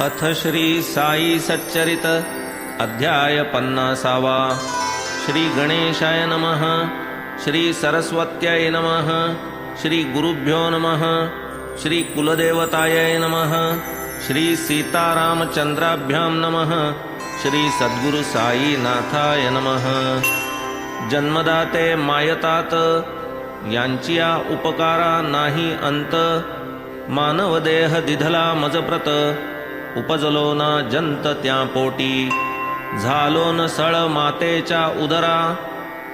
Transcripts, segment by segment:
अथ श्री साई सच्चरित अध्याय 50. श्री गणेशाय नमः. श्री सरस्वत्यै नमः. श्री गुरुभ्यो नमः. श्री कुलदेवतायै नमः. श्री सीतारामचंद्राभ्यां नमः. श्री सद्गुरु साईनाथाय नमः. जन्मदाते मायतात यांचिया उपकारा नाही अंत. मानवदेह दिधला मजप्रत उपजलो ना जंत त्या पोटी. झालो न सळ मातेच्या उदरा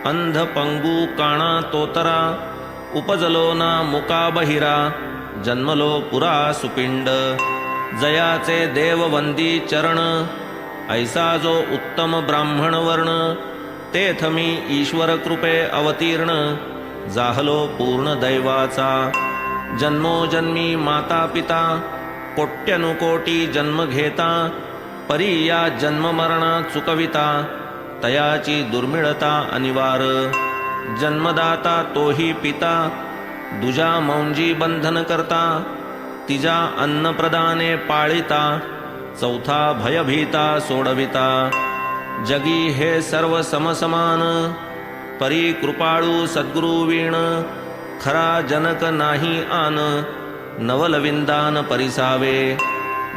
अंध पंगू काणा तोतरा. उपजलो ना मुका बहिरा जन्मलो पुरा सुपिंड. जयाचे देववंदी चरण ऐसा जो उत्तम ब्राह्मण वर्ण. तेथ मी ईश्वर कृपे अवतीर्ण जाहलो पूर्ण दैवाचा. जन्मोजन्मी माता पिता कोट्यनुकोटी जन्म घेता. परी या जन्म मरणा चुकविता तयाची दुर्मिळता अनिवार. जन्मदाता तोही पिता दुजा मौंजी बंधन करता. तिजा अन्नप्रदाने पाळिता चौथा भयभीता सोडविता. जगी हे सर्व समसमान परी कृपाळू सद्गुरु वीण. खरा जनक नाही आन नवलविंदान परिसावे.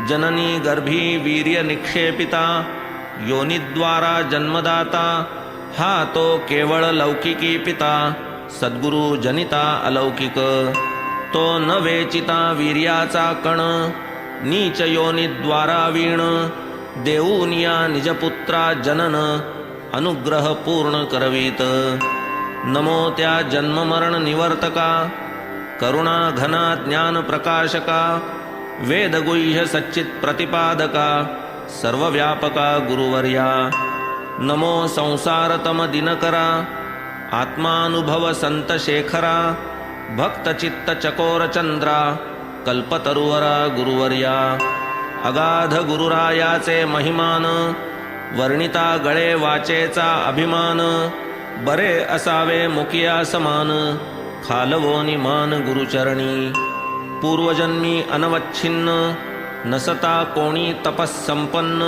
जननी गर्भी वीर्य निक्षेपिता योनिद्वारा जन्मदाता. हा तो केवळ लौकिकी पिता सद्गुरु जनिता अलौकिक. तो न वेचिता वीर्याचा कण नीच योनिद्वारा वीण. देऊनिया निजपुत्रा जनन अनुग्रह पूर्ण करवीत. नमो त्या जन्ममरण निवर्तका करुणा घना ज्ञान प्रकाशका. वेदगुह्य सच्चित प्रतिपादका सर्वव्यापका गुरुवर्या. नमो संसारतम दिनकरा आत्मानुभव संत शेखरा. भक्तचित्त चकोर चंद्रा कल्पतरुवरा गुरुवर्या. अगाध गुरुरायाचे महिमान वर्णिता गळे वाचेचा अभिमान. बरे असावे मुकिया समान खालवोनी मान गुरुचरणी. पूर्वजन्मी अनवच्छिन्न नसता कोणी तपस्संपन्न.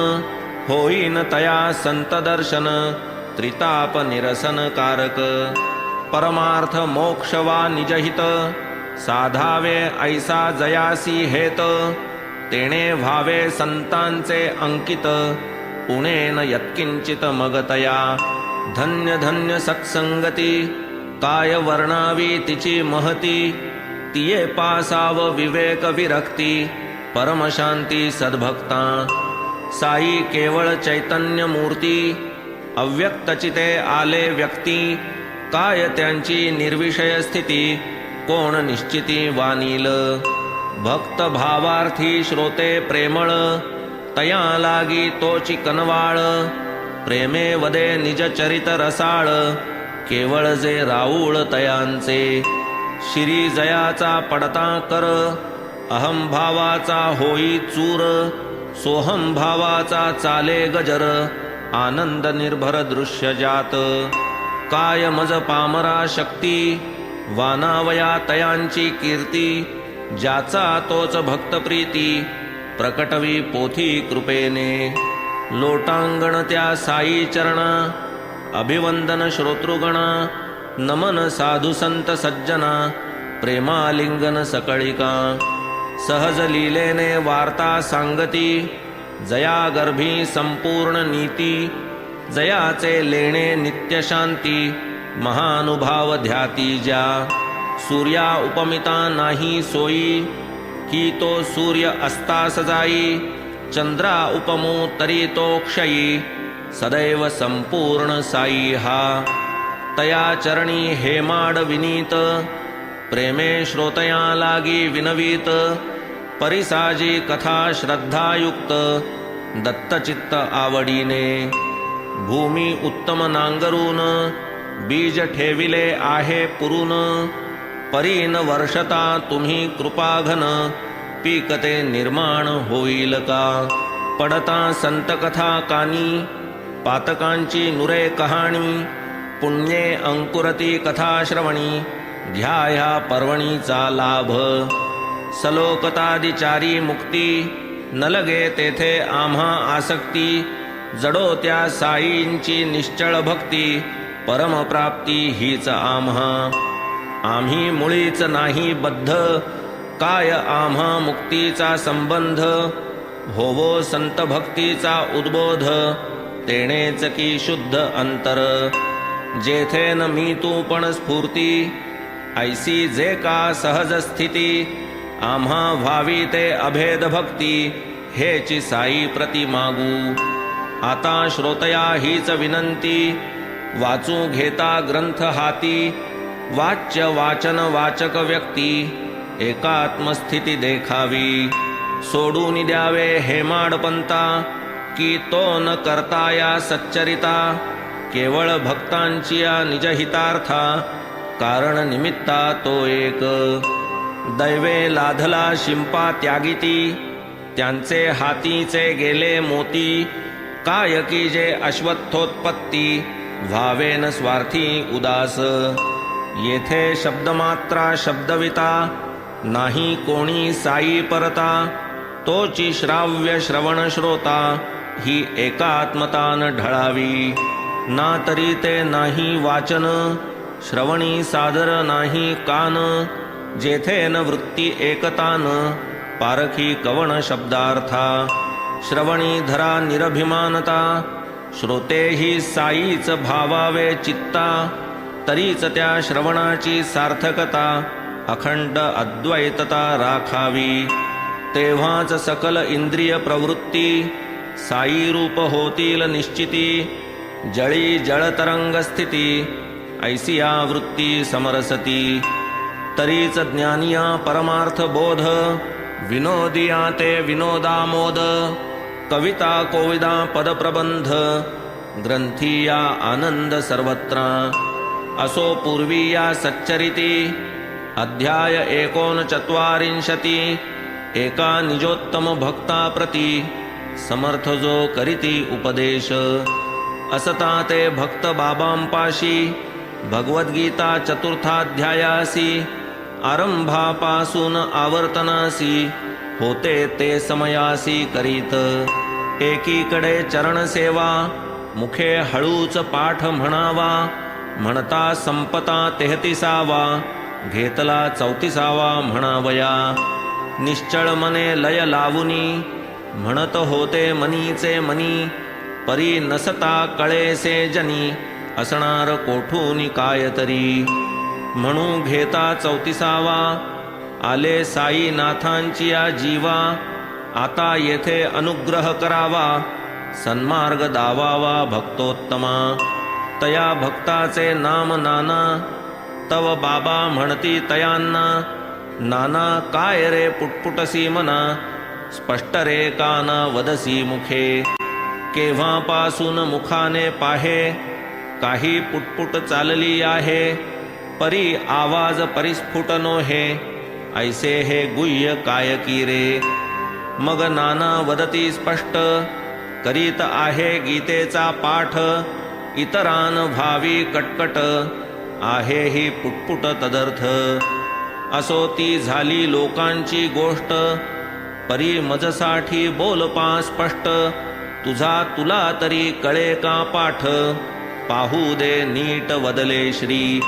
होईन तया संत दर्शन त्रिताप निरसन कारक. परमार्थ मोक्ष वा निजहित साधावे ऐसा जयासी हेत. तेणे व्हावे संतांचे अंकित उणेन यत्किंचित मगतया. धन्य धन्य सत्संगती काय वर्णावी तिची महती. तिये पासाव विवेक विरक्ती परमशांती सद्भक्ता. साई केवळ चैतन्य मूर्ती अव्यक्तचिते आले व्यक्ती. काय त्यांची निर्विषय स्थिती कोण निश्चिती वानील. भक्त भावार्थी श्रोते प्रेमळ तया लागी तोची कनवाळ. प्रेमे वदे निज चरित रसाळ केवळ जे राऊळ तयांचे. शिरी जयाचा पडता कर अहम भावाचा होई चूर. सोहम भावाचा चाले गजर आनंद निर्भर दृश्य जात. काय मज पामरा शक्ती वानावया तयांची कीर्ती. ज्याचा तोच भक्त प्रीती प्रकटवी पोथी कृपेने. लोटांगण त्या साई चरणा अभिवंदन श्रोतृगणा. नमन साधु संत सज्जना प्रेमालिंगन सकळिका. सहज लीलेने वार्ता सांगती जया गर्भी संपूर्ण नीती. जयाचे लेणे नित्य शांती महानुभाव ध्याती ज्या. सूर्या उपमिता नाही सोयी की तो सूर्य अस्तास जाई. चंद्रा उपमू तरी तो क्षयी सदैव संपूर्ण साई हा. तया चरणी हेमाड विनीत प्रेमे श्रोतया लागी विनवीत. परिसाजी कथा श्रद्धायुक्त दत्तचित्त आवडीने. भूमी उत्तम नांगरून बीज ठेविले आहे पुरून. परीन वर्षता तुम्ही कृपाघन पीकते निर्माण होईल का. पडता संत कथा कानी पातकांची नुरे कहाणी. पुण्ये अंकुरती कथा श्रवणी घ्या ह्या पर्वणीचा लाभ. सलोकतादिचारी मुक्ती न लगे तेथे आम्हा आसक्ती, जडो त्या साईंची निश्चळ भक्ती, परमप्राप्ती हीच आम्हा. आम्ही मुळीच नाही बद्ध, काय आम्हा मुक्तीचा संबंध, होवो संत भक्तीचा उद्बोध, तेणेच की शुद्ध अंतर. जेथे न मी तू पण स्फूर्ती, ऐसी जे का सहज स्थिती, आम्हा व्हावी ते अभेद भक्ती, हेची साई प्रति मागू. आता श्रोतया हीच विनंती, वाचू घेता ग्रंथ हाती, वाच्य वाचन वाचक व्यक्ती, एकात्मस्थिती देखावी. सोडून द्यावे हेमाडपंता, की तो न करता या सच्चरिता, केवळ भक्तांची या निजहितार्था, कारण निमित्ता तो एक. दैवे लाधला शिंपा त्यागिती, त्यांचे हातीचे गेले मोती, काय की जे अश्वत्थोत्पत्ती, व्हावे न स्वार्थी उदास. येथे शब्दमात्रा शब्दविता, नाही कोणी साई परता, तोची श्राव्य श्रवण श्रोता, ही एकात्मतान ढळावी. ना तरी ते नाही वाचन, श्रवणी सादर नाही कान, जेथे न वृत्ती एकतान, पारखी कवण शब्दार्था. श्रवणी धरा निरभिमानता, श्रोतेही साईच भावावे चित्ता, तरीच त्या श्रवणाची सार्थकता, अखंड अद्वैतता राखावी. तेव्हाच सकल इंद्रिय प्रवृत्ती, साई रूप होतील निश्चिती, जळी जळतरंग स्थिती, ऐसिया वृत्ती समरसती. तरीच ज्ञानिया परमार्थ बोध, विनोदिया ते विनोदामोद, कविता कोविदा पदप्रबंध, ग्रंथिया आनंद सर्वत्र. असो पूर्वी या सच्चरिती, अध्याय 39, एका निजोत्तम भक्ता प्रती, समर्थ जो करीती उपदेश. असता ते भक्त बाबांपाशी, भगवद्गीता चतुर्थाध्यायासी, आरंभापासून आवर्तनासी, होते ते समयासी करीत. एकीकडे चरणसेवा, मुखे हळूच पाठ म्हणावा, म्हणता संपता 33वा, घेतला 34वा म्हणावया. निश्चळ मने लय लावुनी, म्हणत होते मनीचे मनी, परी नसता कळेसे जनी, असणार कोठूनी काय तरी. म्हणू घेता 34वा, आले साईनाथांची या जीवा, आता येथे अनुग्रह करावा, सन्मार्ग दावावा भक्तोत्तमा. तया भक्ताचे नाम नाना, तव बाबा म्हणती तयांना, नाना काय रे पुटपुटसी मना, स्पष्ट रे काना वदसी मुखे. केव्हापासून मुखाने पाहे, काही पुटपुट चालली आहे, परी आवाज परिस्फुट नोहे, ऐसे हे गुह्य काय की रे. मग नाना वदती स्पष्ट, करीत आहे गीतेचा पाठ, इतरान भावी कटकट, आहे ही पुटपुट तदर्थ. असो ती झाली लोकांची गोष्ट, परी मजसाठी बोलपा स्पष्ट, तुझा तुला तरी कळे का पाठ, पाहू दे नीट वदले श्री.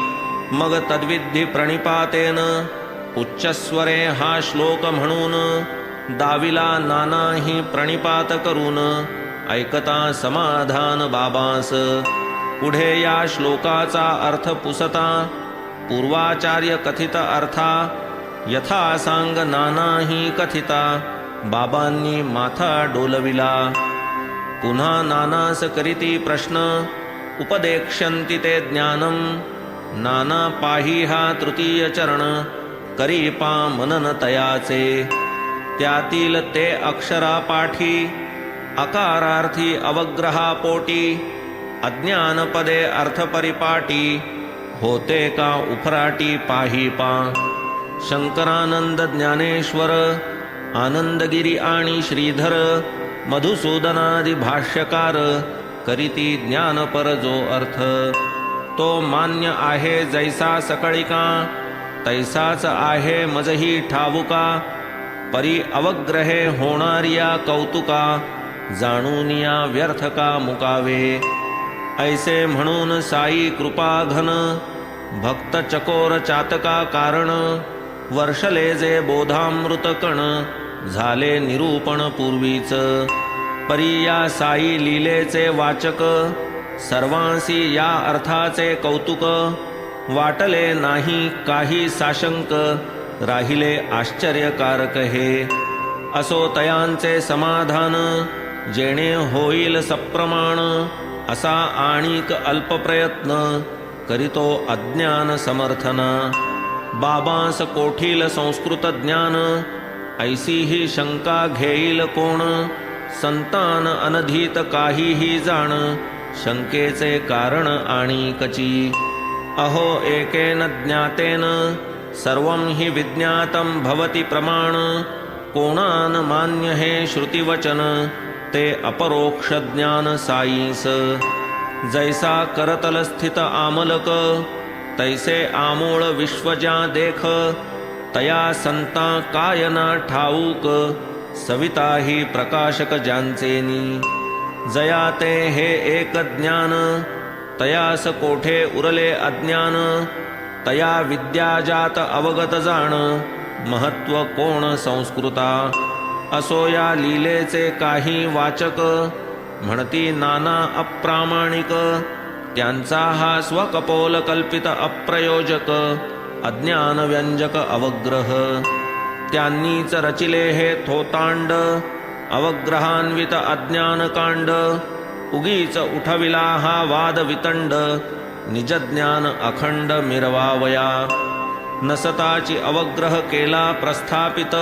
मग तद्विधी प्रणिपातेन, उच्चस्वरे हा श्लोक म्हणून, दाविला नानाही प्रणिपात करून, ऐकता समाधान बाबास. पुढे या श्लोकाचा अर्थ पुसता, पूर्वाचार्य कथित अर्था, यथा सांग नानाही कथिता, बाबांनी माथा डोलविला. पुन्हा नानास करीती प्रश्न, उपदेक्ष्यन्ति ते ज्ञानम, नाना पाही हा तृतीय चरण, करी पा मनन तयाचे. त्यातील ते अक्षरा पाठी, अकारार्थी अवग्रहापोटी, अज्ञानपदे अर्थपरिपाटी, होते का उफराटी पाही पा. शंकरानंद ज्ञानेश्वर, आनंदगिरी आणि श्रीधर, मधुसूदनादि भाष्यकार, करीती ज्ञानपर जो अर्थ. तो मान्य आहे जैसा सकळिका, तैसाच आहे मजही ठावुका. परी अवग्रहे होणारिया कौतुका जाणून या व्यर्थ का मुकावे. ऐसे म्हणून साई कृपा घन भक्त चकोर चातका कारण वर्षले जे बोधामृत कण झाले निरूपण पूर्वीच. परी या साई लीलेचे वाचक सर्वांसी या अर्थाचे कौतुक वाटले नाही काही साशंक राहिले आश्चर्यकारक हे. असो तयांचे समाधान जेणे होईल सप्रमाण असा आणिक अल्प प्रयत्न करीतो अज्ञान समर्थना. बाबांस कोठील संस्कृत ज्ञान ऐसी ही शंका घेईल कोण संतान अनधीत काहीही जाण शंकेचे कारण आणिकची. अहो एकेन ज्ञातेन सर्वं हि विज्ञातं भवति प्रमाण कोणान मान्य हे श्रुतिवचन ते अपरोक्ष ज्ञान साईस. जैसा करतल स्थित आमलक तैसे आमूळ विश्व ज्या देख तया संता कायना ठाऊक सविताही प्रकाशक ज्यांचेनी. जया ते हे एक ज्ञान तयास कोठे उरले अज्ञान तया विद्या जात अवगत जाण महत्व कोण संस्कृता. असो या लीलेचे काही वाचक म्हणती नाना अप्रामाणिक त्यांचा हा स्वकपोल कल्पित अप्रयोजक अज्ञान व्यंजक अवग्रह. त्यांनीच रचिले हे थोतांड अवग्रहान्वित अज्ञानकांड. उगीच उठविला हा वाद वितंड निजज्ञान अखंड मिरवावया. नसताची अवग्रह केला प्रस्थापित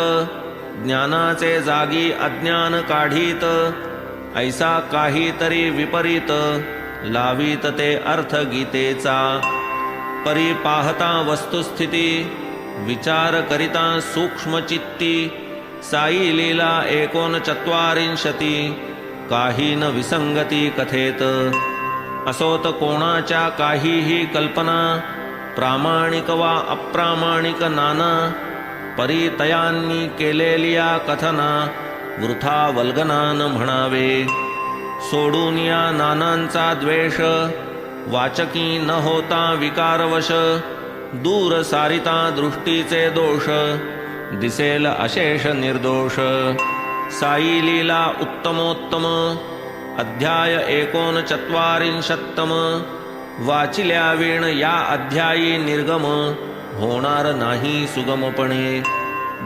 ज्ञानाचे जागी अज्ञान काढीत. ऐसा काहीतरी विपरीत लावीत ते अर्थ गीतेचा. परी पाहता वस्तुस्थिती विचार करिता सूक्ष्मचित्ती. साई लीला 49 काही न विसंगती कथेत. असोत कोणाच्या काहीही कल्पना प्रामाणिक वा अप्रामाणिक नाना. परी तयांनी केलेल्या कथना वृथा वल्गनान म्हणावे. सोडून या नानांचा द्वेष वाचकी न होता विकारवश. दूर सारिता दृष्टीचे दोष दिसेल अशेष निर्दोष. साई लीला उत्तमोत्तम अध्याय 49 वाचिल्या वीण या अध्यायी निर्गम होणार नाही सुगमपणे.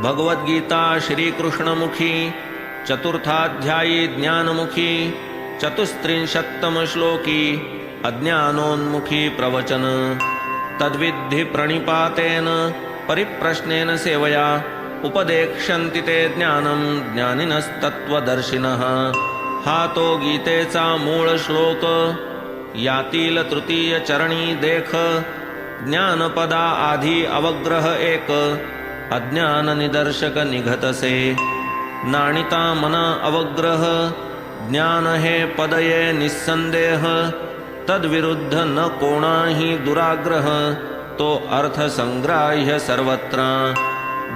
भगवद्गीता श्रीकृष्णमुखी 4थाध्यायी ज्ञानमुखी 34 श्लोकी अज्ञानोन्मुखी प्रवचन. तद्विद्धि प्रणिपातेन परिप्रश्नेन सेवया उपदेक्ष्यन्ति ते ज्ञानं ज्ञानिनस्तत्त्वदर्शिनः. हा तो गीतेचा मूळ श्लोक यातील तृतीय चरणी देख. ज्ञानपदा आधी अवग्रह एक अज्ञान निदर्शक निघतसे. नाणिता मना अवग्रह ज्ञान हे पदये निस्संदेह. तद्विरुद्ध न कोणाही दुराग्रह तो अर्थ संग्राह्य सर्वत्र.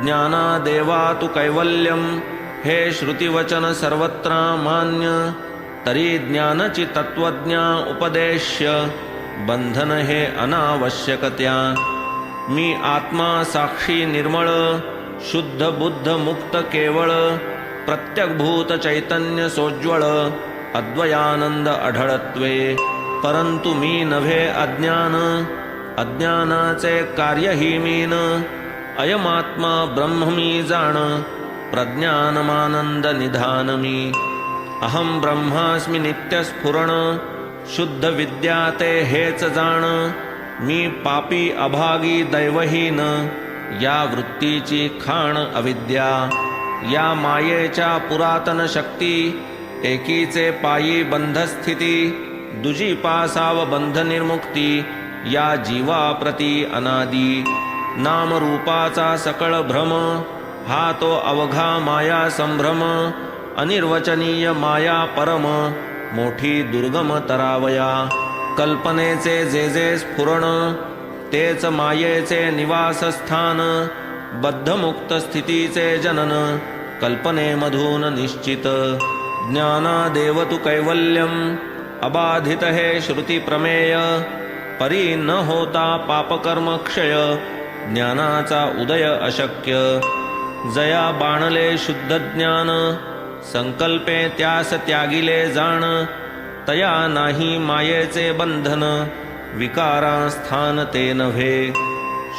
ज्ञानादेवा तु कैवल्यम हे श्रुतिवचन सर्वत्र मान्य. तरी ज्ञानची तत्वज्ञा उपदेश्य बंधन हे अनावश्यकत्या. मी आत्मा साक्षी निर्मळ शुद्ध बुद्ध मुक्त केवळ. प्रत्यग्भूत चैतन्य सोज्वळ अद्वयानंद अढळत्वे. परंतु मी नव्हे अज्ञान अज्ञानाचे कार्यही मीन. अयमात्मा ब्रह्म मी जाण प्रज्ञानमानंद निधान मी. अहम ब्रह्मास्मि नित्यस्फुरण शुद्ध विद्या ते हेच जाण. मी पापी अभागी दैवहीन या वृत्तीची खाण अविद्या. या मायेच्या पुरातन शक्ती एकीचे पायी बंधस्थिती. दुजी पासाव बंध निर्मुक्ती या जीवाप्रती अनादी. नामरूपाचा सकळ भ्रम हा तो अवघा माया संभ्रम. अनिर्वचनीय माया परम मोठी दुर्गम तरावया. कल्पनेचे जे जे स्फुरण तेच मायेचे निवासस्थान. बद्धमुक्त स्थितीचे जनन कल्पनेमधून निश्चित ज्ञानादेव तु कैवल्यम अबाधित हे श्रुती प्रमेय परी न होता पापकर्म क्षय ज्ञानाचा उदय अशक्य जया बाणले शुद्ध ज्ञान संकल्पे त्यास त्यागिले जाण तया नाही मायेचे बंधन विकारा स्थान ते नव्हे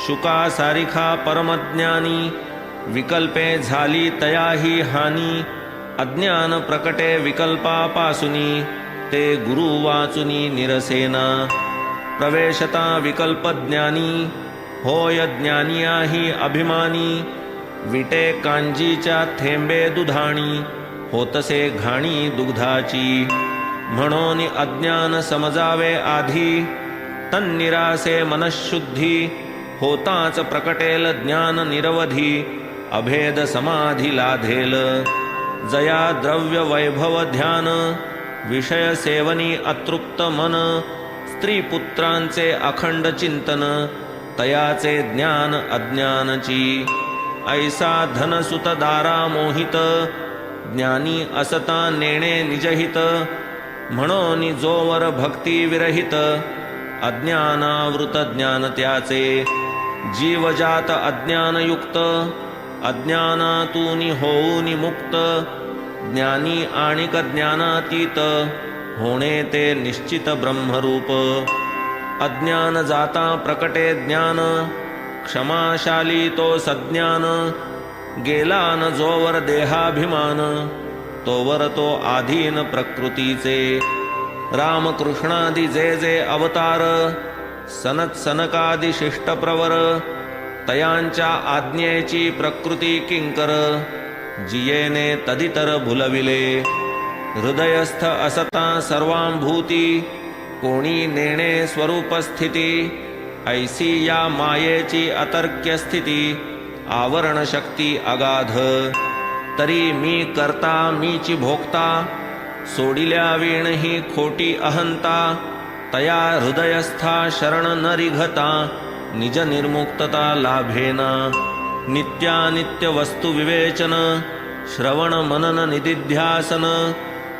शुका सारिखा परमज्ञानी विकल्पे झाली तयाही हानी अज्ञान प्रकटे विकल्पापासुनी ते गुरु वाचुनी निरसेना प्रवेशता विकल्प ज्ञानी होय ज्ञानियाही अभिमानी विटे कांजीच्या थेंबे दुधाणी होतसे घाणी दुग्धाची म्हणून अज्ञान समजावे आधी तन्निरासे मनःशुद्धी होताच प्रकटेल ज्ञान निरवधी अभेद समाधी लाधेल जया द्रव्य वैभव ध्यान विषय सेवनी अतृप्त मन स्त्री पुत्रांचे अखंड चिंतन तयाचे ज्ञान अज्ञानची ऐसा धनसुत दारा मोहित ज्ञानी असता नेणे निजहित म्हणून जोवर भक्ती विरहित अज्ञानावृत ज्ञान त्याचे जीवजात अज्ञानयुक्त अज्ञानातूनी होऊनी मुक्त ज्ञानी आणिक ज्ञानातीत होणे ते निश्चित ब्रह्मरूप अज्ञान जाता प्रकटे ज्ञान क्षमाशाली तो सज्ञान गेला न जोवर देहाभिमान तोवर तो आधीन प्रकृतीचे रामकृष्णादी जे जे अवतार सनत सनकादी शिष्टप्रवर तयांच्या आज्ञेची प्रकृती किंकर जियेने तदितर भुलविले हृदयस्थ असता सर्वांभूती कोणी नेणे स्वरूपस्थिती ऐसी या मायेची अतर्क्य स्थिती आवरण शक्ती अगाध तरी मी करता मीची भोगता सोडिल्या वीण ही खोटी अहंता तया हृदयस्था शरण न रिघता निज निर्मुक्तता लाभेना नित्यानित्य वस्तु विवेचन श्रवण मनन निदिध्यासन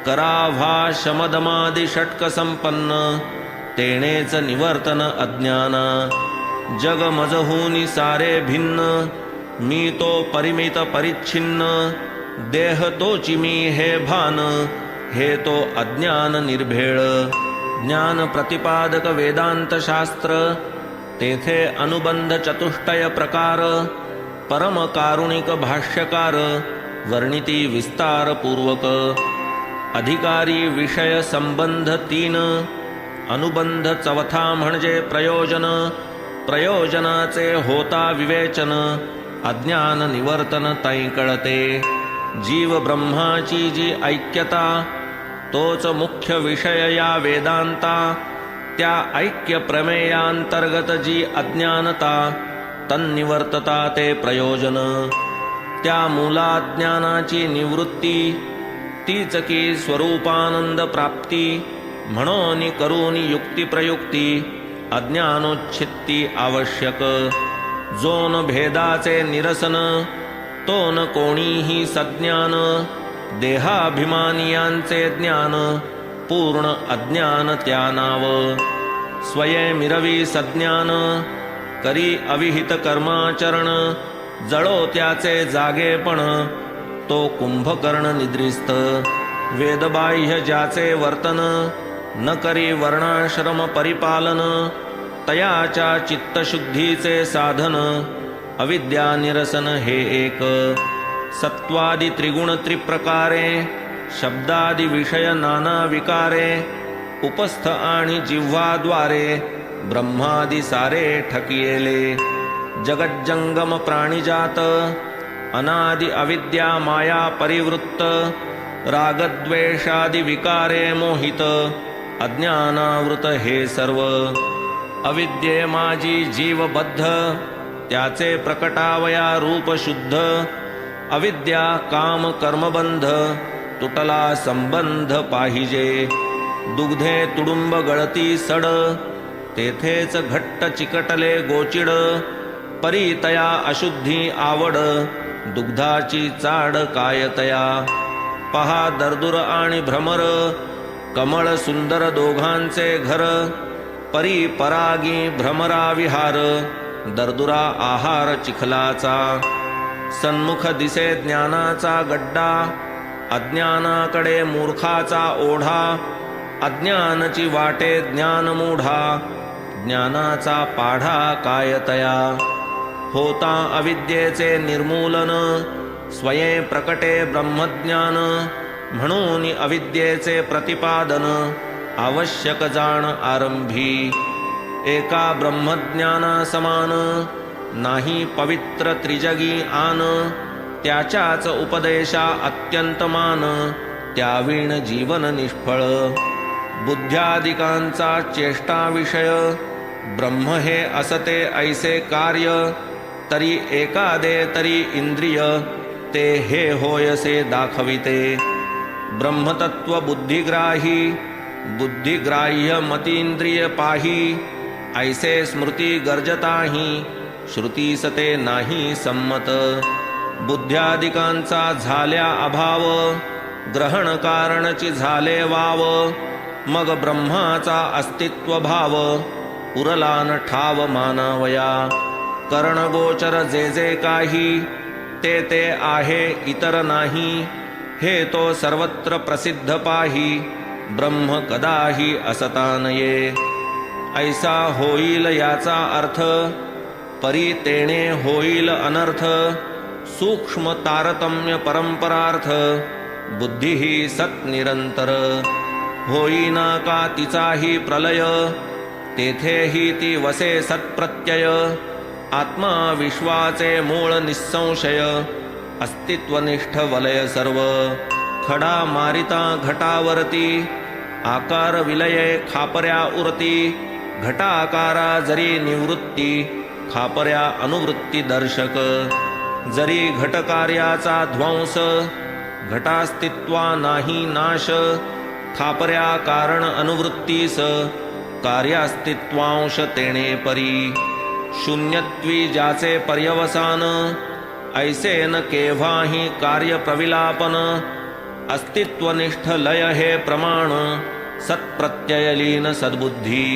कराभा शमदमादि षट्क संपन्न तेणेच निवर्तन अज्ञाना जग मजहूनी सारे भिन्न मी तो परिमित परिच्छिन्न देह तोची मी हे भान हे तो अज्ञान निर्भेळ ज्ञान प्रतिपादक वेदांत शास्त्र तेथे अनुबंध चतुष्टय प्रकार परम कारुणिक भाष्यकार वर्णिती विस्तार पूर्वक अधिकारी विषय संबंध 3 अनुबंध 4 म्हणजे प्रयोजन प्रयोजनाचे होता विवेचन अज्ञान निवर्तन तै कळते जीव ब्रह्माची जी ऐक्यता तोच मुख्य विषय या वेदांता त्या ऐक्य प्रमेयांतर्गत जी अज्ञानता तन्निवर्तता ते प्रयोजन त्या मूलाज्ञानाची निवृत्ती तीच की स्वरूपानंद प्राप्ती म्हणून करून युक्ती प्रयुक्ती अज्ञानोच्छित्ती आवश्यक जोन भेदाचे निरसन तो न कोणीही सज्ञान देहाभिमानियांचे ज्ञान पूर्ण अज्ञान त्या नाव स्वये मिरवी सज्ञान करी अविहित कर्माचरण जळो त्याचे जागेपण तो कुंभकर्ण निद्रिस्त वेदबाह्य ज्याचे वर्तन न करी वर्णाश्रम परिपालन तयाच्या चित्तशुद्धीचे साधन अविद्या निरसन हे एक सत्वादि त्रिगुण त्रिप्रकारे शब्दादि विषय नाना विकारे उपस्थ आणि जिव्हाद्वारे ब्रह्मादि सारे ठकियेले जगज्जंगम प्राणिजात अनादि अविद्या माया परिवृत्त रागद्वेषादि विकारे मोहित अज्ञानावृत हे सर्व अविद्ये माझी जीवबद्ध त्याचे प्रकटावया रूप शुद्ध अविद्या काम कर्मबंध तुटला संबंध पाहिजे दुग्धे तुडुंब गळती सड तेथेच घट्ट चिकटले गोचिड परी तया अशुद्धी आवड दुग्धाची चाड कायतया पहा दर्दुर आणि भ्रमर कमळ सुंदर दोघांचे घर परी परागी भ्रमरा विहार दर्दुरा आहार चिखलाचा सन्मुख दिसे ज्ञानाचा गड्डा अज्ञानाकडे मूर्खाचा ओढा अज्ञानची वाटे ज्ञान मूढा ज्ञानाचा पाढा कायतया होता अविद्येचे निर्मूलन स्वये प्रकटे ब्रह्मज्ञान म्हणून अविद्येचे प्रतिपादन आवश्यक जाण आरंभी एका ब्रह्मज्ञाना समान नाही पवित्र त्रिजगी आन त्याच्याच उपदेशा अत्यंत मान त्यावीण जीवन निष्फळ बुद्ध्यादिकांचा चेष्टा विषय ब्रह्म हे असते ऐसे कार्य तरी एकादे तरी इंद्रिय ते हे होयसे दाखविते ब्रह्मतत्व बुद्धिग्राही बुद्धिग्राह्य मतींद्रिय पाही ऐसे स्मृती गर्जताही श्रुती सते नाही संमत बुद्ध्यादिकांचा झाल्या अभाव ग्रहण कारणची झाले वाव मग ब्रह्माचा अस्तित्व भाव उरला न ठाव मानावया करणगोचर जे जे काही ते ते आहे इतर नाही हे तो सर्वत्र प्रसिद्ध पाही ब्रह्म कदाही असता नये ऐसा होईल याचा अर्थ परी तेणे होईल अनर्थ सूक्ष्म तारतम्य परंपरार्थ बुद्धी ही सत निरंतर होईना का तिचाही प्रलय तेथेही ती वसे सत्प्रत्यय आत्मा विश्वाचे मूळ निसंशय अस्तित्वनिष्ठ वलय सर्व खडा मारिता घटावरती आकार विलये खापर्या उरती घटाकारा जरी निवृत्ती खापर्या अनुवृत्ती दर्शक जरी घटकार्याचा ध्वंस घटास्तित्वा नाही नाश खापर्या कारण अनुवृत्तीस कार्यास्तित्वांश तेणे परी शून्यत्वी ज्याचे पर्यवसान ऐसे न केव्हाही कार्य प्रविलापन अस्तित्वनिष्ठ लय हे प्रमाण सत्प्रत्ययलीन सद्बुद्धी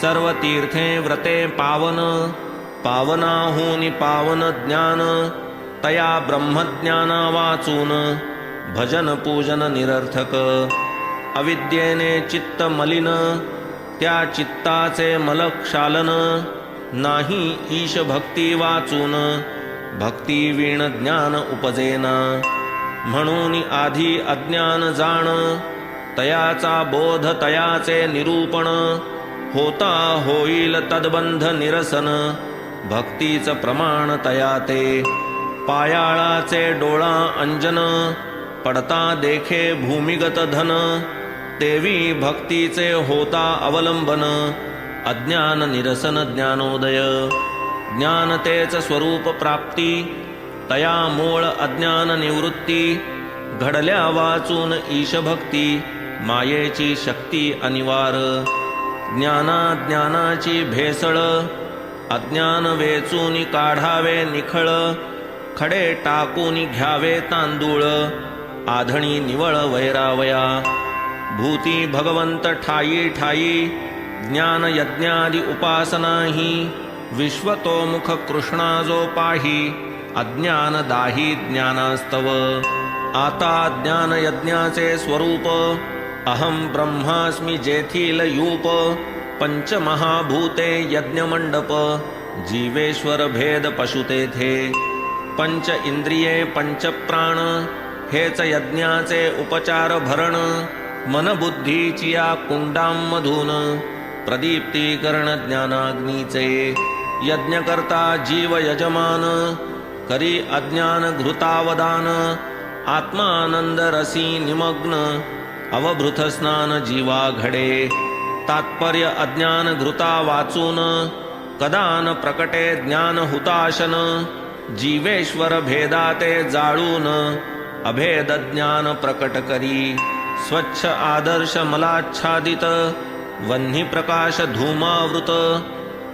सर्व तीर्थे व्रते पावन पावनाहूनि पावन ज्ञान तया ब्रह्मज्ञाना वाचून भजन पूजन निरर्थक अविद्येने चित्त मलिन त्या चित्ताचे मलक्षालन नाही ईश भक्ती वाचून भक्ती वीण ज्ञान उपजेना म्हणून आधी अज्ञान जाण तयाचा बोध तयाचे निरूपण होता होईल तद्बंध निरसन भक्तीच प्रमाण तया ते पायाळाचे डोळा अंजन पडता देखे भूमिगत धन तेवी भक्तीचे होता अवलंबन अज्ञान निरसन ज्ञानोदय ज्ञान तेच स्वरूप प्राप्ती तया मूळ अज्ञान निवृत्ती घडल्या वाचून ईशभक्ती मायेची शक्ती अनिवार ज्ञानाची भेसळ अज्ञान वेचून काढावे निखळ खडे टाकून घ्यावे तांदूळ आधणी निवळ वैरावया भूती भगवंत ठाई ठाई ज्ञान यज्ञादि उपासनाही विश्वतोमुख कृष्णा जो पाही अज्ञान दाही ज्ञानास्तव आता ज्ञान यज्ञाचे स्वरूप अहम ब्रह्मास्मि जेथील यूप पंचमहाभूते यज्ञमंडप जीवेश्वर भेद पशुतेथे पंच इंद्रिये पंच प्राण हेच यज्ञाचे उपचार भरण मन बुद्धीची या कुंडांमधून प्रदीप्तीकरण ज्ञानाग्नीचे यज्ञकर्ता जीव यजमान करी अज्ञान घृतावदान आत्मानंद रसी निमग्न अवभृत स्नान जीवा घडे तात्पर्य अज्ञान घृता वाचून कदान प्रकटे ज्ञान हुताशन जीवेश्वर भेदाते जाळून अभेद ज्ञान प्रकट करी स्वच्छ आदर्श मलाच्छादित वह्नी प्रकाश धूमावृत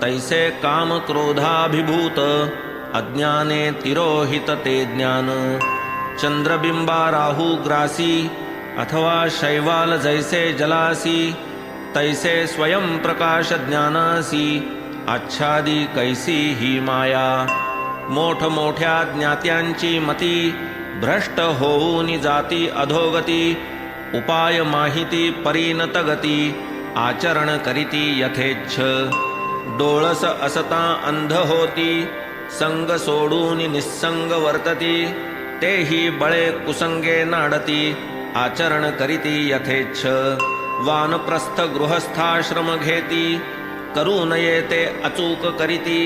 तैसे काम क्रोधाभिभूत अज्ञाने तिरोहित ते ज्ञान चंद्रबिंबा राहू ग्रासी अथवा शैवाल जैसे जलासी तैसे स्वयं प्रकाश ज्ञानासी आच्छादी कैसी ही माया मोठमोठ्या ज्ञात्यांची मती भ्रष्ट होऊन जाती अधोगती उपाय माहिती परिणत गती आचरण करीती यथेच्छ डोळस असता अंध होती संग सोडून निस्संग वर्तती तेही बळे कुसंगे नाडती आचरण करीती यथेच्छ वानप्रस्थ गृहस्थाश्रम घेती करू नये ते अचूक करीती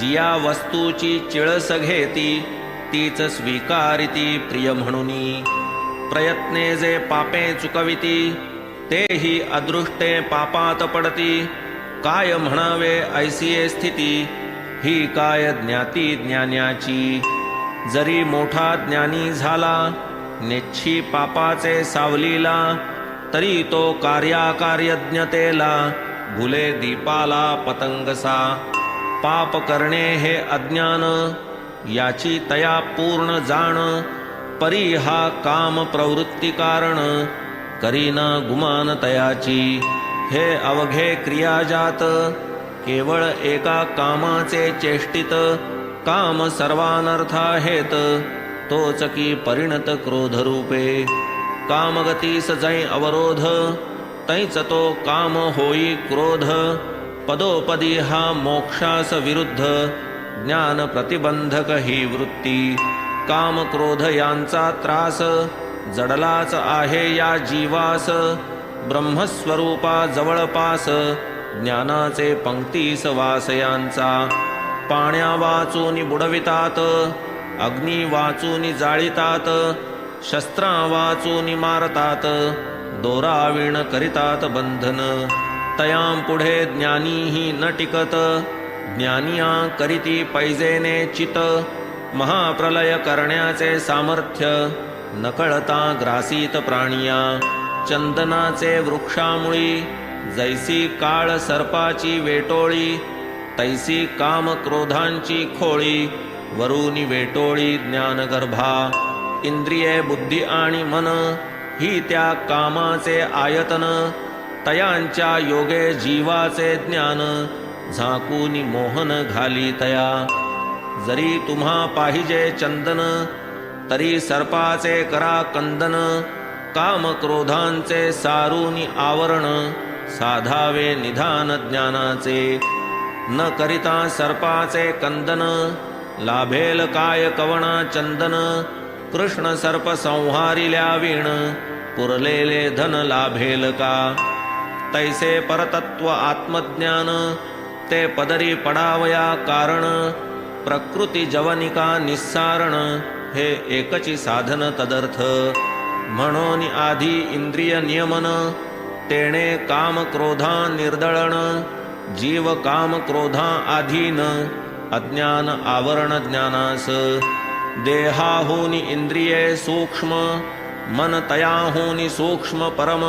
जिया वस्तूची चिळस घेती तीच स्वीकारिती प्रिय म्हणूनी प्रयत्ने जे पापे चुकविती तेही अदृष्टे पापात पडती काय म्हणावे ऐसिये स्थिती ही काय ज्ञाती ज्ञान्याची जरी मोठा ज्ञानी झाला नेच्छी पापाचे सावलीला तरी तो कार्याकार्यज्ञतेला भुले दीपाला पतंगसा पाप करणे हे अज्ञान याची तया पूर्ण जाण परी हा काम प्रवृत्ती कारण करीना गुमान तयाची हे अवघे क्रियाजात केवळ एका कामाचे चेष्टित काम सर्वानर्था हेत तोच की परिणत क्रोधरूपे कामगतीस जै अवरोध तैच तो काम होई क्रोध पदोपदी हा मोक्षास विरुद्ध ज्ञान प्रतिबंधक ही वृत्ती काम क्रोध यांचा त्रास जडलाच आहे या जीवास ब्रह्मस्वरूपा जवळपास ज्ञानाचे पंक्तीस वास यांचा पाण्या वाचून बुडवितात अग्नी वाचून जाळीतात शस्त्रा वाचून मारतात दोरावीण करितात बंधन तयां पुढे ज्ञानीही न टिकत ज्ञानिया करीती पैजेने चित महाप्रलय करण्याचे सामर्थ्य नकळता ग्रासीत प्राणिया चंदनाचे वृक्षामुळी जैसी काळ सर्पाची वेटोळी तैसी काम क्रोधांची खोळी वरुनी वेटोळी ज्ञानगर्भा इंद्रिये बुद्धी आणि मन ही त्या कामाचे आयतन तयांच्या योगे जीवाचे ज्ञान झाकूनी मोहन घाली तया जरी तुम्हा पाहिजे चंदन तरी सर्पाचे करा कंदन काम क्रोधांचे सारूनी आवरण साधावे निधान ज्ञानाचे न करिता सर्पाचे कंदन लाभेल काय कवणा चंदन कृष्ण सर्प संहारिल्या वीण पुरलेले धन लाभेल का तैसे परतत्व आत्मज्ञान ते पदरी पडावया कारण प्रकृती जवनिका निस्सारण हे एकची साधन तदर्थ म्हणून आधी इंद्रिय नियमन तेणे काम क्रोधा निर्दळण जीव काम क्रोधा आधीन अज्ञान आवरण ज्ञानास देहाहूनी इंद्रिये सूक्ष्म मन तयाहूनी सूक्ष्म परम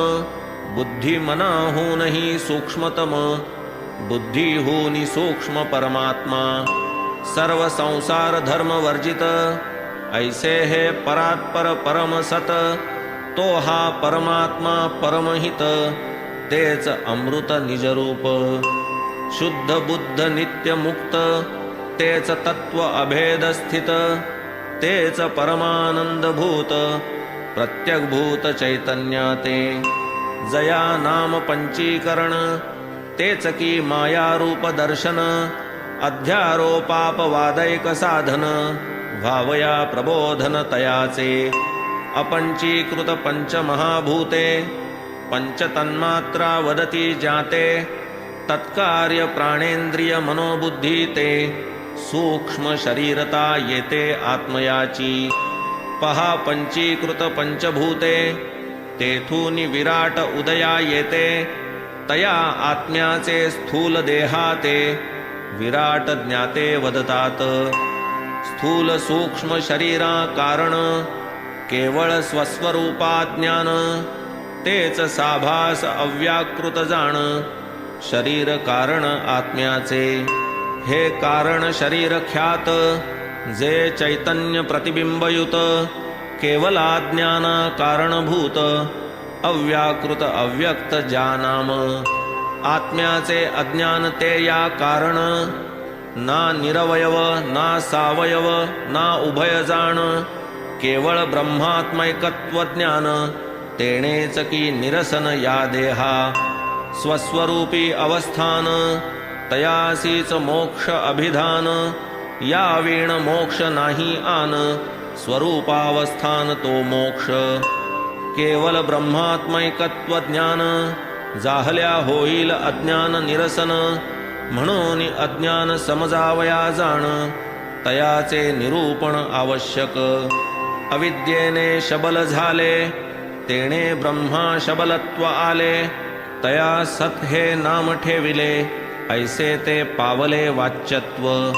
बुद्धी मनाहूनही सूक्ष्मतम बुद्धीहूनी सूक्ष्म परमात्मा सर्व संसार धर्म वर्जित ऐसे हे परात्पर परम सत तो हा परमात्मा परमहित तेच अमृत निजरूप शुद्ध बुद्ध नित्य मुक्त तेच तत्व अभेद स्थित तेच परमानंद भूत प्रत्यग भूत चैतन्य ते जया नाम पंचीकरण तेच की माया रूप दर्शन अध्यारोपापवादैक साधन भावया प्रबोधन तयाचे अपंचीकृत पंचमहाभूते पंचतन्मात्रा वदती जाते तत्कार्य प्राणेंद्रिय मनोबुद्धी ते सूक्ष्म शरीरता येते आत्मयाची पहा पंचीकृत पंचभूते तेथून विराट उदया येते तया आत्म्याचे स्थूल देहाते विराट ज्ञाते वदतात स्थूल सूक्ष्म शरीरा कारण केवळ स्वस्वरूपा ज्ञान तेच साभास अव्याकृत जाण शरीर कारण आत्म्याचे. हे कारण शरीर ख्यात जे चैतन्य प्रतिबिंबयुत केवलाज्ञान कारणभूत अव्याकृत अव्यक्त ज्ञानाम. आत्म्याचे अज्ञान ते या कारण ना निरवयव ना सावयव ना उभय जाण. केवळ ब्रह्मात्मैकत्व ज्ञान तेणेच की निरसन या देहा. स्वस्वरूपी अवस्थान तयासीच मोक्ष अभिधान. या वीण मोक्ष नाही आन स्वरूपावस्थान तो मोक्ष. केवल ब्रह्मात्मैकत्व ज्ञान जाहल्या होईल अज्ञान निरसन. म्हणून अज्ञान समजावया जाण तयाचे निरूपण आवश्यक. अविद्येने शबल झाले तेणे ब्रह्मा शबलत्व आले. तया सत हे नाम ठेविले ऐसे ते पावले वाच्यत्व.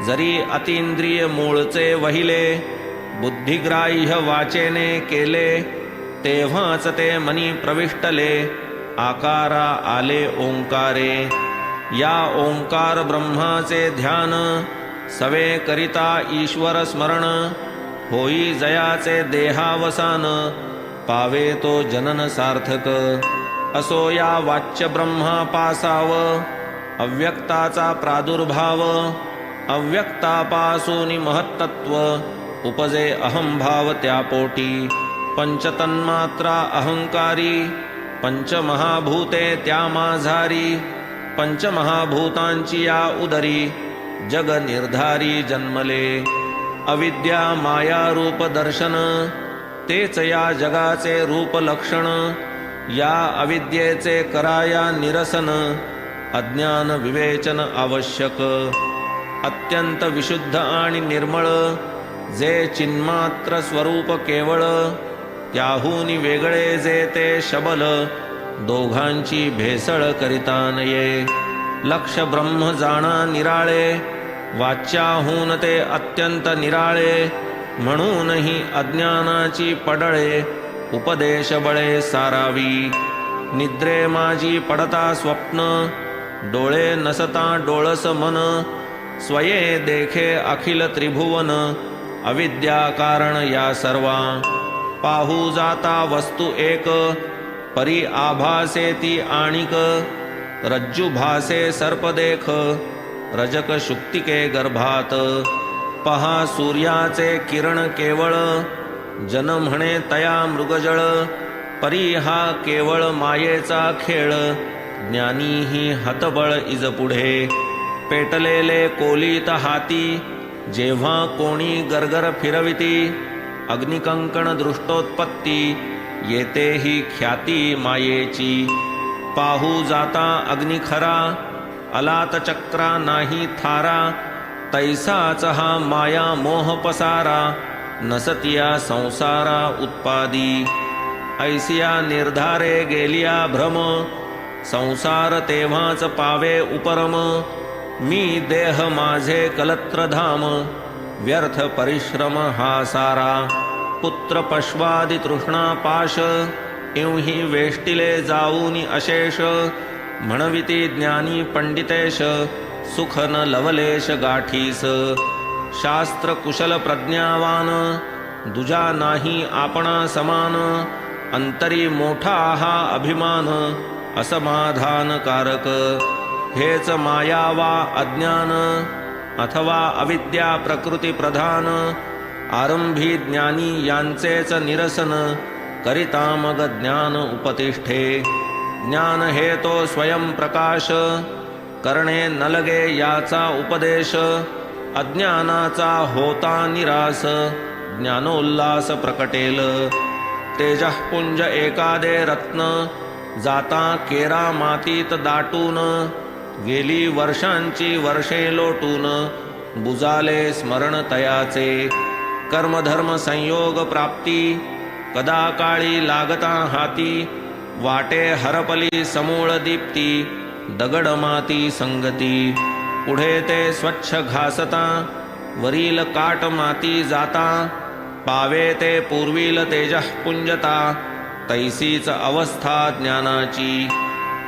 जरी अतींद्रिय मूळचे वहिले बुद्धिग्राह्य वाचेने केले. तेव्हाच ते मनी प्रविष्टले आकारा आले ओंकारे. या ओंकार ब्रह्माचे ध्यान सवे करिता ईश्वर स्मरण. होई जयाचे देहावसान पावे तो जनन सार्थक. असो या वाच्य ब्रह्मा पासाव अव्यक्ताचा प्रादुर्भाव. अव्यक्तापासून महत्तत्व उपजे अहंभाव त्यापोटी. पंचतन्मात्रा अहंकारी पंचमहाभूते त्या माझारी. पंचमहाभूतांची या उदरी जग निर्धारी जन्मले. अविद्या माया रूप दर्शन तेच या जगाचे रूप लक्षण. या अविद्येचे कराया निरसन अज्ञान विवेचन आवश्यक. अत्यंत विशुद्ध आणि निर्मळ जे चिन्मात्र स्वरूप केवळ. त्याहून वेगळे जे ते शबल दोघांची भेसळ करिता नये. लक्ष ब्रह्म जाणा निराळे वाच्याहून ते अत्यंत निराळे. म्हणूनही अज्ञानाची पडळे उपदेश बळे सारावी. निद्रे माझी पडता स्वप्न डोळे नसता डोळस मन. स्वये देखे अखिल त्रिभुवन अविद्या कारण या सर्वा. पाहू जाता वस्तू एक परी आभासे ती आणिक. रज्जू भासे सर्प देख रजक शुक्तिके गर्भात. पहा सूर्याचे किरण केवळ जन म्हणे तया मृगजळ. परी हा केवळ मायेचा खेळ ज्ञानीही हतबळ इज पुढे. पेटलेले कोलीत हाती जेव्हा कोणी गरगर फिरविती. अग्निकंकण दृष्टोत्पत्ती येते ही ख्याती मायेची. पाहू जाता अग्नि खरा अलात चक्रा नाही थारा. तैसाच हा माया मोह पसारा नसतिया संसारा उत्पादी. ऐसिया निर्धारे गेलिया भ्रम संसार तेव्हाच पावे उपरम. मी देह माझे कलत्रधाम व्यर्थ परिश्रम हा सारा. पुत्र पश्वादि तृष्णा पाश इवही वेष्टिले जाऊनी अशेष. म्हणविती ज्ञानी पंडितेश सुख न लवलेश गाठीस. शास्त्र कुशल प्रज्ञावान दुजा नाही आपणा समान. अंतरी मोठा हा अभिमान असमाधानकारक. हेच माया वा अज्ञान अथवा अविद्या प्रकृती प्रधान. आरंभी ज्ञानी यांचेच निरसन करिता मग ज्ञान उपतिष्ठे. ज्ञान हे तो स्वयं प्रकाश करणे न लगे याचा उपदेश. अज्ञानाचा होता निरास ज्ञानोल्लास प्रकटेल. तेजः पुंज एकादे रत्न जाता केरा मातीत दाटून. गेली वर्षांची वर्षे लोटून बुजाले स्मरण तयाचे. कर्मधर्म संयोग प्राप्ती कदा काळी लागता हाती. वाटे हरपली समूळ दीप्ती दगड माती संगती. पुढे ते स्वच्छ घासता वरील काट माती जाता. पावे ते पूर्वील तेजः पुंजता तैसीच अवस्था ज्ञानाची.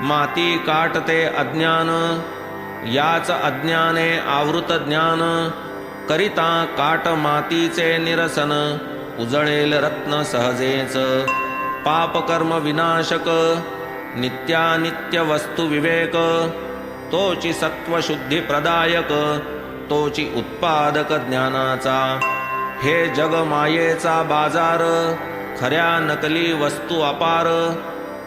माती काटते अज्ञान, याच अज्ञाने आवृत ज्ञान, करिता काट मातीचे निरसन, उजळेल रत्न सहजेच. पापकर्म विनाशक, नित्यानित्य वस्तू विवेक, तोची सत्वशुद्धी प्रदायक, तोची उत्पादक ज्ञानाचा. हे जग मायेचा बाजार, खऱ्या नकली वस्तू अपार,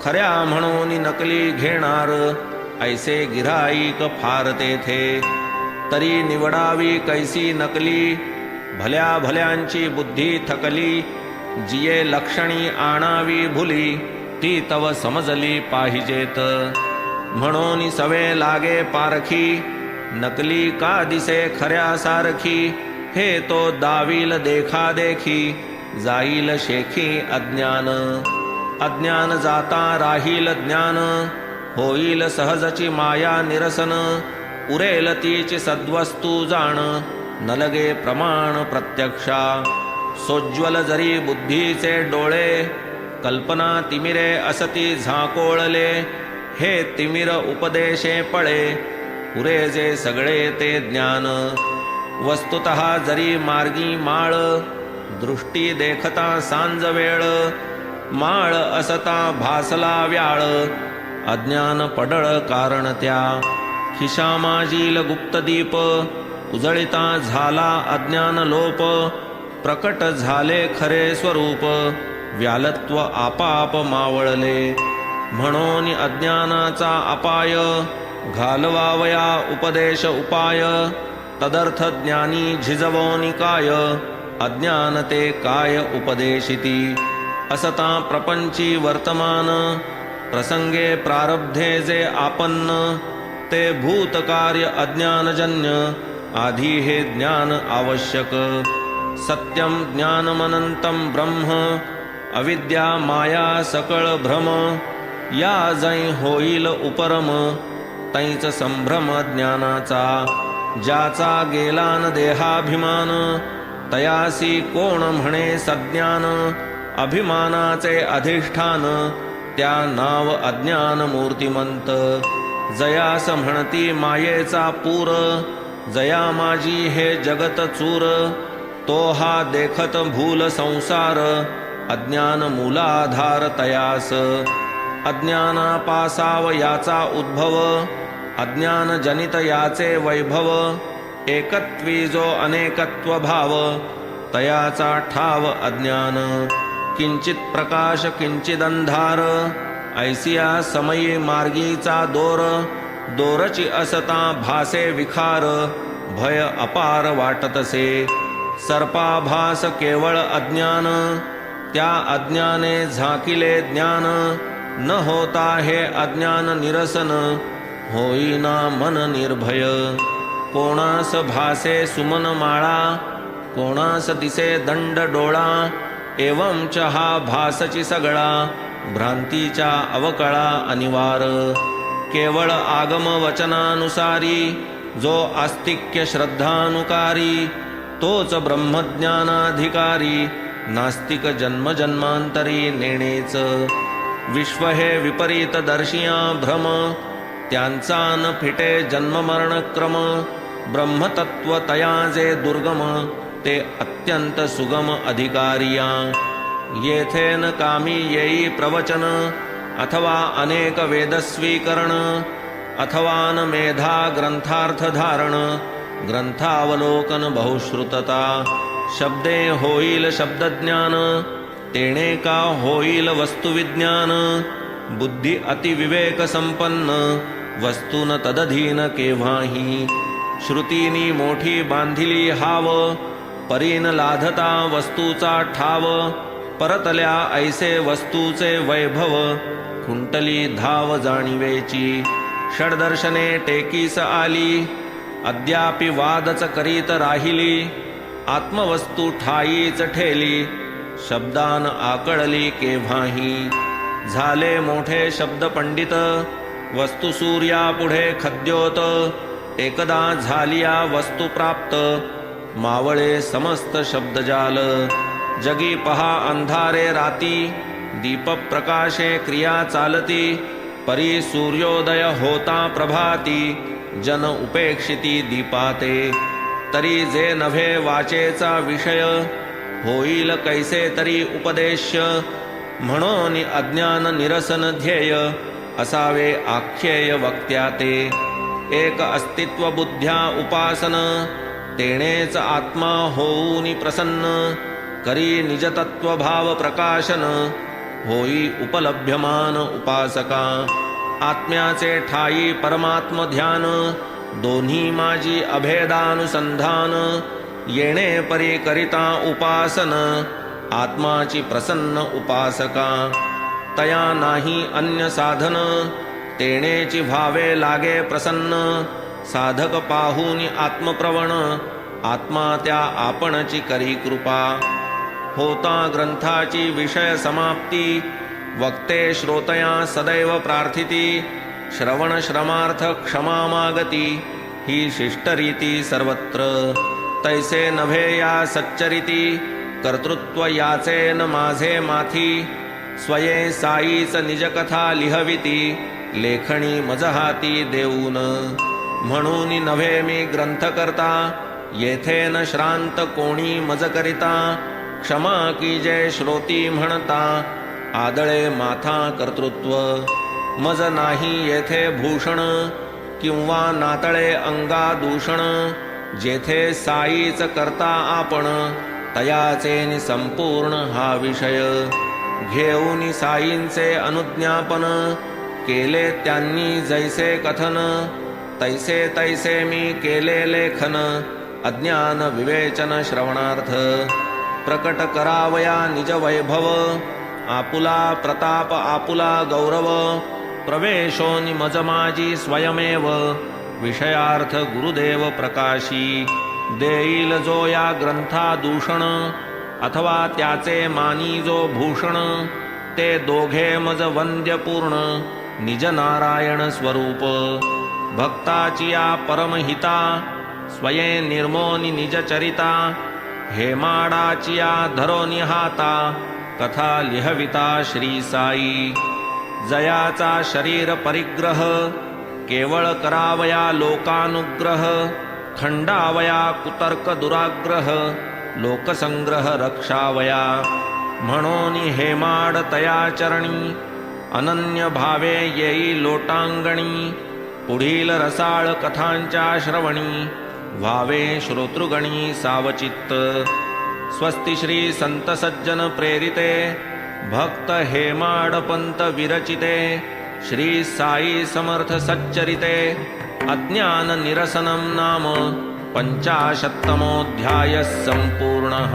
खऱ्या म्हणून नकली घेणार, ऐसे गिऱ्हाईक फार तेथे. तरी निवडावी कैसी नकली, भल्या भल्यांची बुद्धी थकली, जिये लक्षणी आणावी भुली, ती तव समजली पाहिजेत. म्हणून सवे लागे पारखी, नकली का दिसे खऱ्या सारखी, हे तो दावील देखा देखी, जाईल शेखी अज्ञान. अज्ञान जाता राहील ज्ञान, होईल सहजची माया निरसन, उरेल तीची सद्वस्तू जाण, न लगे प्रमाण प्रत्यक्षा. सोज्वल जरी बुद्धीचे डोळे, कल्पना तिमिरे असती झाकोळले, हे तिमिर उपदेशे पळे, पुरे जे सगळे ते ज्ञान. वस्तुतः जरी मार्गी माळ, दृष्टी देखता सांज वेळ, माळ असता भासला व्याळ, अज्ञान पडळ कारण त्या. खिशा माजील गुप्त दीप, उजळिता झाला अज्ञान लोप, प्रकट झाले खरे स्वरूप, व्यालत्व आपाप मावळले. म्हणून अज्ञानाचा अपाय, घालवावया उपदेश उपाय, तदर्थ ज्ञानी झिजवोनी काय, अज्ञान ते काय उपदेशिती. असता प्रपंची वर्तमान, प्रसंगे प्रारब्धे जे आपन्न, ते भूतकार्य अज्ञानजन्य, आधी हे ज्ञान आवश्यक. सत्यम ज्ञानमनंतम ब्रह्म, अविद्या माया सकळ भ्रम, या जै होईल उपरम, तैच संभ्रम ज्ञानाचा. ज्याचा गेलान देहाभिमान, तयासी कोण म्हणे सज्ञान, अभिमानाचे अधिष्ठान, त्या नाव अज्ञान मूर्तिमंत. जयास म्हणती मायेचा पूर, जया माझी हे जगत चूर, तो हा देखत भूल संसार, अज्ञान मूलाधार तयास. अज्ञानापासाव याचा उद्भव, अज्ञान जनित याचे वैभव, एकत्वी जो अनेकत्व भाव, तयाचा ठाव अज्ञान. किंचित प्रकाश किंचित अंधार, ऐसिया समयी मार्गीचा दोर, दोरची असता भासे विखार, भय अपार वाटतसे. सर्पाभास केवळ अज्ञान, त्या अज्ञाने झाकिले ज्ञान, न होता हे अज्ञान निरसन, होईना मन निर्भय. कोणास भासे सुमन माळा, कोणास दिसे दंड डोळा, एवंच हा भासची सगळा, भ्रांतीच्या अवकळा अनिवार. केवळ आगम वचनानुसारी, जो आस्तिक्य श्रद्धानुकारी, तोच ब्रह्मज्ञानाधिकारी, नास्तिक जन्मजन्मांतरी नेणेच. विश्व हे विपरीत दर्शिया भ्रम, त्यांचा न फिटे जन्ममरणक्रम. ब्रह्मतत्व तया जे दुर्गम, ते अत्यंत सुगम अधिकारिया. येथेन कामी येई प्रवचन, अथवा अनेक वेदस्वीकरण, अथवा न मेधा ग्रंथार्थ धारण, ग्रंथावलोकन बहुश्रुतता. शब्दे होईल शब्दज्ञान, तेणे का होईल वस्तुविज्ञान. बुद्धी अतिविवेक संपन्न, वस्तून तदधीन केव्हाही. श्रुतीनी मोठी बांधिली हाव, परीन लाधता वस्तूचा ठाव. परतल्या ऐसे वस्तूचे वैभव, कुंटली धाव जाणीवेची. षडदर्शने टेकीस आली, अद्यापि वादच करीत राहिली. आत्मवस्तू ठाईच ठेली, शब्दान आकळली केव्हाही. झाले मोठे शब्द पंडित, वस्तू सूर्या पुढे खद्योत. एकदा झालिया वस्तू प्राप्त, मावळे समस्त शब्दजाल. जगी पहा अंधारे राती, दीप प्रकाशे क्रिया चालती. परी सूर्योदय होता प्रभाती जन उपेक्षिती दीपाते तरी जे नव्हे वाचेचा विषय होईल कैसे तरी उपदेश म्हणून अज्ञान निरसन ध्येय असावे आख्येय वक्त्याते एक अस्तित्व बुद्ध्या उपासन तेणेच आत्मा होऊनी प्रसन्न करी निजतत्व भाव प्रकाशन होई उपलभ्यमान उपासका आत्म्याचे ठाई परमात्म ध्यान दोन्ही माझी अभेदानुसंधान येणे परी करिता उपासन आत्माची प्रसन्न उपासका तया नाही अन्य साधन तेणेची भावे लागे प्रसन्न साधक पाहूनी आत्मप्रवण आत्मा त्या आपणची करी कृपा होता ग्रंथाची विषय समाप्ती वक्ते श्रोतया सदैव प्रार्थिती श्रवण श्रमार्थ क्षमा मागती ही शिष्टरीती सर्वत्र तैसे नभे या सच्चरिती कर्तृत्व याचे न माझे माथी स्वये साईच निजकथा लिहविती लेखणी मजहाती देऊन म्हणून नव्हे मी ग्रंथ करता येथे न श्रांत कोणी मज करिता क्षमा की जय श्रोती म्हणता आदळे माथा कर्तृत्व मज नाही येथे भूषण किंवा नातळे अंगा दूषण जेथे साईच करता आपण तयाचे संपूर्ण हा विषय घेऊन साईंचे अनुज्ञापन केले त्यांनी जैसे कथन तैसे तैसे मी केले लेखन अज्ञान विवेचन श्रवणार्थ प्रकट करावया निज वैभव आपुला प्रताप आपुला गौरव प्रवेशोनि मज माझी स्वयमेव विषयार्थ गुरुदेव प्रकाशी देईल जो या ग्रंथा दूषण अथवा त्याचे मानी जो भूषण ते दोघे मज वंद्य पूर्ण निज नारायण स्वरूप भक्ताची या परमहिता स्वये निर्मोनी निज चरिता हेमाडाची या धरोनी हाता कथा लिहविता श्री साई जयाचा शरीर परिग्रह केवळ करावया लोकानुग्रह खंडावया कुतर्क दुराग्रह लोकसंग्रह रक्षावया म्हणून हेमाड तया चरणी अनन्य भावे येई लोटांगणी पुढील रसाळ कथांच्या श्रवणी व्हावे श्रोतृगणी सावचित्त स्वस्ति श्री संत सज्जन प्रेरिते भक्त हेमाड पंत विरचिते श्री साई समर्थ सच्चरिते अज्ञान निरसनं नाम 50तमोऽध्यायः सम्पूर्णः।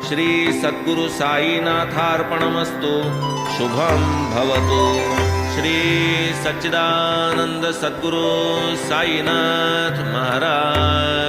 श्री सद्गुरु साईनाथार्पणमस्तु। शुभं भवतु। श्री सच्चिदानंद सद्गुरु साईनाथ महाराज